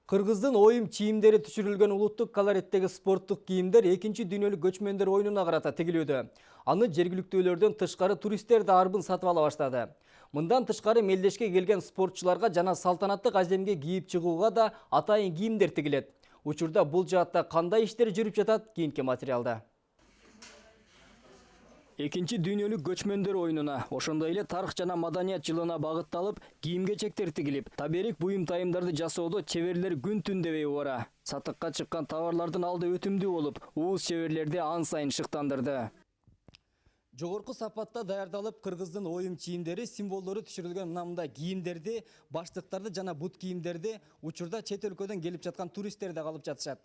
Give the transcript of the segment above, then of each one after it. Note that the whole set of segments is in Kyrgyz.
Кыргыздын оюм чийимдери түшүрүлгөн улуттук колориттеги спорттук кийимдер 2-дүйнөлүк көчмөндөр оюнуна карата тигилүүдө. Аны жергиликтүүлөрдөн тышкары туристтер да арбын сатып ала баштады. Мындан тышкары мелдешке келген спортчуларга жана салтанаттык аземге кийип чыгууга да атайын кийимдер тигилет. Учурда бул жаатта кандай иштер жүрүп жатат, кийинки материалда. 2-дүйнөлүк көчмөндөр оюнуна, ошондой эле тарых жана маданият жылына багытталып, кийим-кечектер тигилип, таберик буюм тайымдарды жасоодо чеберлер күн түн дебей убара. Сатыкка чыккан товарлардын алды өтүмдүү болуп, ууз чеберлерди ан сайын шыктандырды. Жогорку сапатта даярдалып, кыргыздын оюм чийимдери символдору түшүрүлгөн мындай кийимдерди, баштыктарды жана бут кийимдерди учурда чет өлкөдөн келип жаткан туристтер да калып жатышат.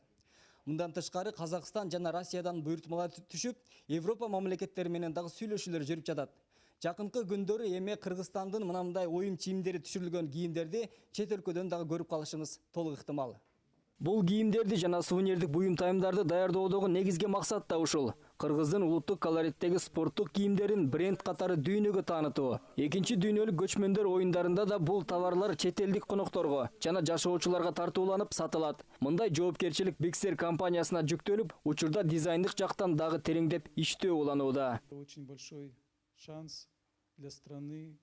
Мындан тышкары Казакстан жана Россиядан буйртмалар түшүп, Европа мамлекеттери менен дагы сүйлөшүүлөр жүрүп жатат. Жакынкы күндөрү эми Кыргызстандын мындай оюм чийимдери түшүрүлгөн кийимдерди чет өлкөдөн дагы көрүп калышыңыз толук ыктымал. Бул кийимдерди жана сувенирдик буюм тайымдарды даярдоодогу негизги максат да ушул. Кыргыздын улуттук колориттеги спорттук кийимдерин бренд катары дүйнөгө таанытуу. 2-дүйнөлүк көчмөндөр оюндарында да бул товарлар чет элдик конокторго жана жашоочуларга тартууланып сатылат. Мындай жоопкерчилик Bixer компаниясына жүктөлүп, учурда дизайндык жактан дагы тереңдеп иштөө уланууда. Очень большой шанс для страны.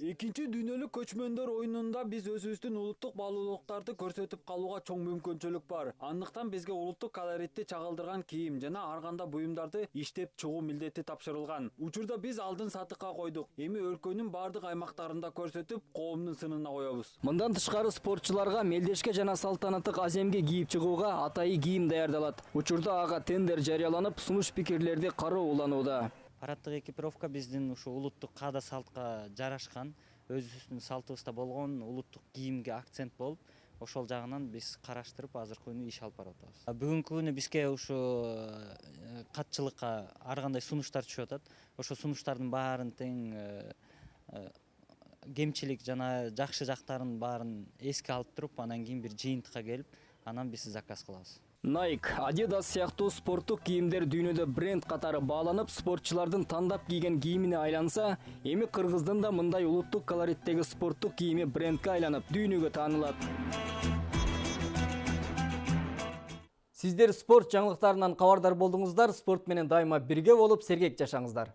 2-дүйнөлүк көчмөндөр оюнунда биз өзүбүздүн улуттук баалуулуктарды көрсөтүп калууга чоң мүмкүнчүлүк бар. Андыктан бизге улуттук колоритти чагылдырган кийим жана ар кандай буюмдарды иштеп чыгуу милдети тапшырылган. Учурда биз алдын сатыкка койдук. Эми өлкөнүн бардык аймактарында көрсөтүп, коомдун сынына коебуз. Мындан тышкары спортчуларга мелдешке жана салтанаттык аземге кийип чыгууга атайын кийим даярдалат. Учурда ага тендер жарыяланып, сунуш пикирлерди кароо уланууда. Параддык экипировка биздин ушу улуттук каада салтка жарашкан, өзүбүздүн салтыбызда болгон улуттук кийимге акцент болуп, ошол жагынан биз караштырып азыркы күнү иш алып барып атабыз. Бүгүнкү күнү бизге ушу катчылыкка ар кандай сунуштар түшүп атат. Ошол сунуштардын баарын тең кемчилик жана жакшы жактарын баарын эске алып туруп, анан кийин бир жыйынтыкка келип, анан биз заказ кылабыз. Nike, Adidas сыяктуу спорттук кийимдер дүйнөдө бренд катары бааланып, спортчулардын тандап кийген кийимине айланса, эми Кыргыздын да мындай улуттук колориттеги спорттук кийими брендке айланып, дүйнөгө таанылат. Сиздер спорт жаңылыктарынан кабардар болдуңуздар, спорт менен дайыма бирге болуп, сергек жашаңыздар.